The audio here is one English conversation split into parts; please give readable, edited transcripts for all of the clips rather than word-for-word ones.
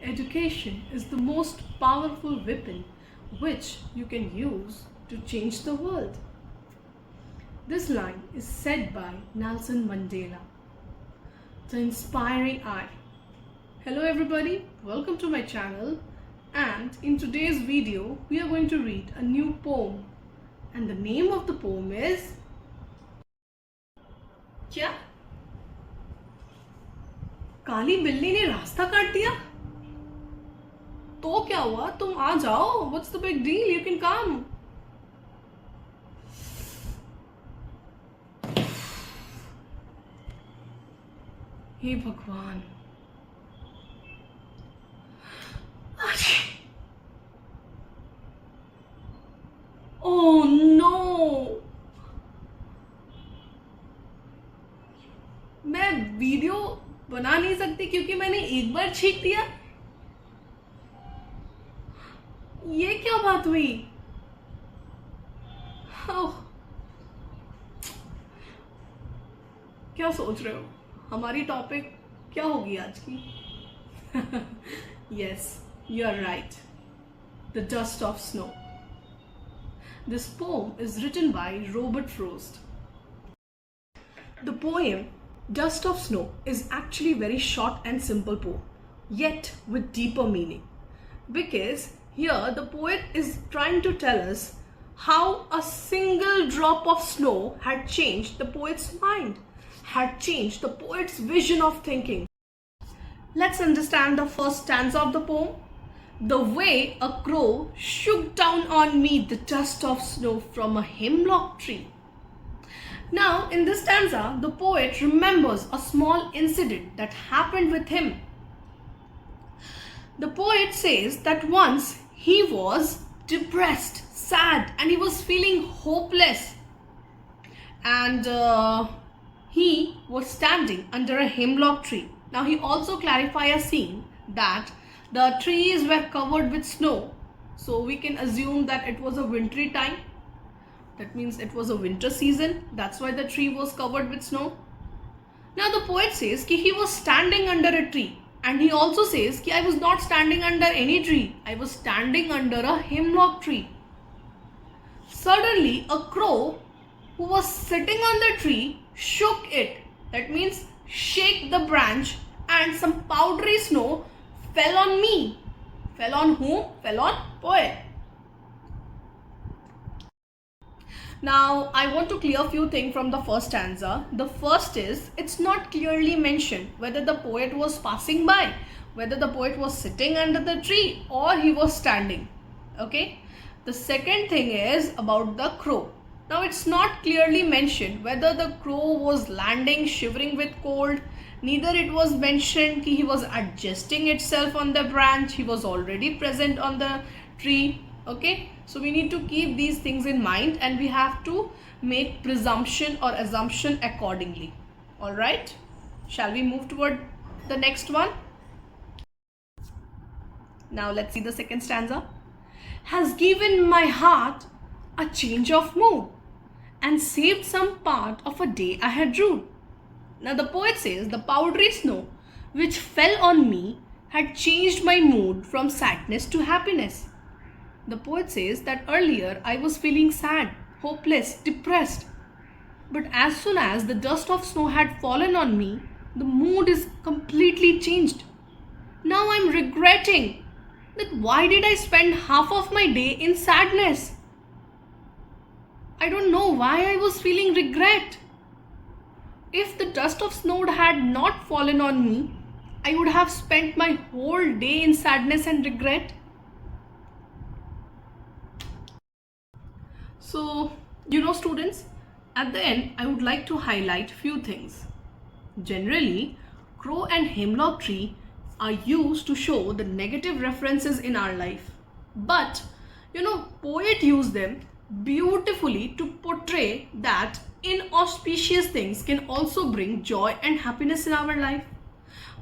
Education is the most powerful weapon which you can use to change the world. This line is said by Nelson Mandela, the inspiring eye. Hello everybody, welcome to my channel, and in today's video we are going to read a new poem, and the name of the poem is क्या? काली बिल्ली ने रास्ता काट दिया? तो क्या हुआ? तुम आ जाओ. What's the big deal? You can come. हे भगवान. Oh no. मैं वीडियो बना नहीं सकती क्योंकि मैंने एक बार छींक दिया. ये क्या बात हुई? ओह, क्या सोच रहे हो? हमारी टॉपिक क्या होगी आज की? Yes, you are right. The Dust of Snow. This poem is written by Robert Frost. The poem Dust of Snow is actually very short and simple poem, yet with deeper meaning. Because here the poet is trying to tell us how a single drop of snow had changed the poet's mind, had changed the poet's vision of thinking. Let's understand the first stanza of the poem. The way a crow shook down on me the dust of snow from a hemlock tree. Now, in this stanza, the poet remembers a small incident that happened with him. The poet says that once he was depressed, sad, and he was feeling hopeless. And he was standing under a hemlock tree. Now, he also clarifies a scene that the trees were covered with snow. So, we can assume that it was a wintry time. That means it was a winter season. That's why the tree was covered with snow. Now the poet says that he was standing under a tree. And he also says that I was not standing under any tree. I was standing under a hemlock tree. Suddenly a crow who was sitting on the tree shook it. That means shake the branch, and some powdery snow fell on me. Fell on whom? Fell on poet. Now, I want to clear a few things from the first stanza. The first is, it's not clearly mentioned whether the poet was passing by, whether the poet was sitting under the tree or he was standing. Okay. The second thing is about the crow. Now, it's not clearly mentioned whether the crow was landing shivering with cold. Neither it was mentioned that he was adjusting itself on the branch. He was already present on the tree. Okay, so we need to keep these things in mind and we have to make presumption or assumption accordingly. All right, shall we move toward the next one? Now let's see the second stanza. Has given my heart a change of mood and saved some part of a day I had rued. Now the poet says the powdery snow which fell on me had changed my mood from sadness to happiness. The poet says that earlier I was feeling sad, hopeless, depressed. But as soon as the dust of snow had fallen on me, the mood is completely changed. Now I'm regretting that why did I spend half of my day in sadness? I don't know why I was feeling regret. If the dust of snow had not fallen on me, I would have spent my whole day in sadness and regret. So, students, at the end, I would like to highlight few things. Generally, crow and hemlock tree are used to show the negative references in our life. But, poet use them beautifully to portray that inauspicious things can also bring joy and happiness in our life.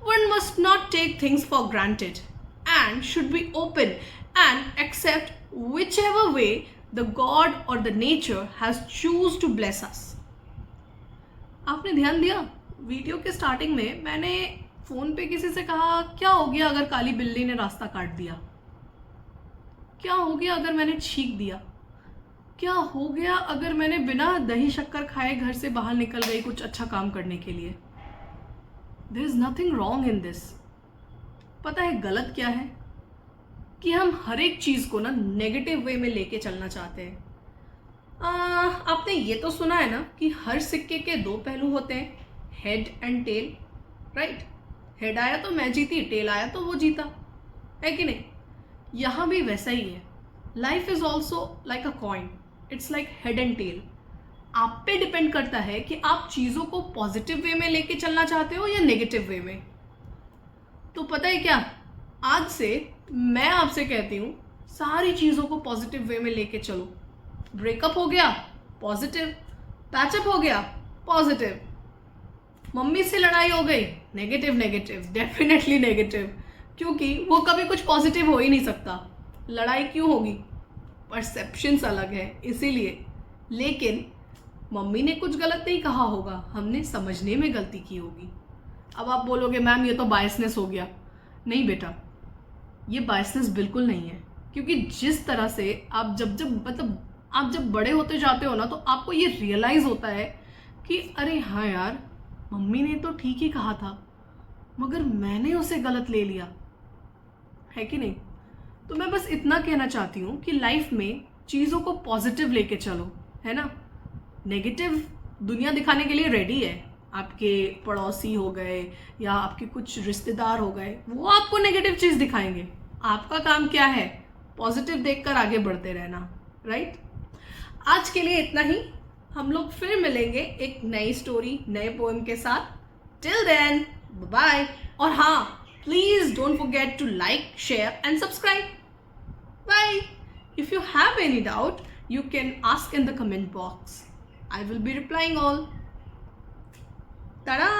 One must not take things for granted and should be open and accept whichever way the God or the nature has choose to bless us. आपने ध्यान दिया video के starting में मैंने phone पे किसी से कहा, क्या हो गया अगर काली बिल्ली ने रास्ता काट दिया? क्या हो गया अगर मैंने छींक दिया? क्या हो गया अगर मैंने बिना दही शक्कर खाए घर से बाहर निकल गई कुछ अच्छा काम करने के लिए? There is nothing wrong in this. पता है गलत क्या है? कि हम हर एक चीज को ना नेगेटिव वे में लेके चलना चाहते हैं। आपने ये तो सुना है ना कि हर सिक्के के दो पहलू होते हैं, head and tail, right? Head आया तो मैं जीती, टेल आया तो वो जीता, है कि नहीं? यहाँ भी वैसा ही है। Life is also like a coin, it's like head and tail. आप पे डिपेंड करता है कि आप चीज़ों को पॉजिटिव वे में लेके चलना चाहते हो या नेगेटिव वे में। तो पता है क्या, आज से मैं आपसे कहती हूँ सारी चीज़ों को पॉजिटिव वे में लेके चलो। ब्रेकअप हो गया, पॉजिटिव। पैचअप हो गया, पॉजिटिव। मम्मी से लड़ाई हो गई, नेगेटिव नेगेटिव, डेफिनेटली नेगेटिव, क्योंकि वो कभी कुछ पॉजिटिव हो ही नहीं सकता। लड़ाई क्यों होगी? परसेप्शंस अलग है इसीलिए। लेकिन मम्मी ने कुछ गलत नहीं कहा होगा, हमने समझने में गलती की होगी। अब आप बोलोगे मैम ये तो बायसनेस हो गया। नहीं बेटा, ये बायसनेस बिल्कुल नहीं है, क्योंकि जिस तरह से आप आप जब बड़े होते जाते हो ना, तो आपको ये रियलाइज होता है कि अरे हाँ यार, मम्मी ने तो ठीक ही कहा था मगर मैंने उसे गलत ले लिया, है कि नहीं? तो मैं बस इतना कहना चाहती हूँ कि लाइफ में चीज़ों को पॉजिटिव लेके चलो, है ना? नेगेटिव दुनिया दिखाने के लिए रेडी है। आपके पड़ोसी हो गए या आपके कुछ रिश्तेदार हो गए, वो आपको नेगेटिव चीज़ दिखाएंगे। आपका काम क्या है? पॉजिटिव देखकर आगे बढ़ते रहना, राइट? आज के लिए इतना ही। हम लोग फिर मिलेंगे एक नई स्टोरी, नए पोएम के साथ। Till then, bye. और हाँ, please don't forget to like, share and subscribe. Bye. If you have any doubt, you can ask in the comment box. I will be replying all. Ta-da!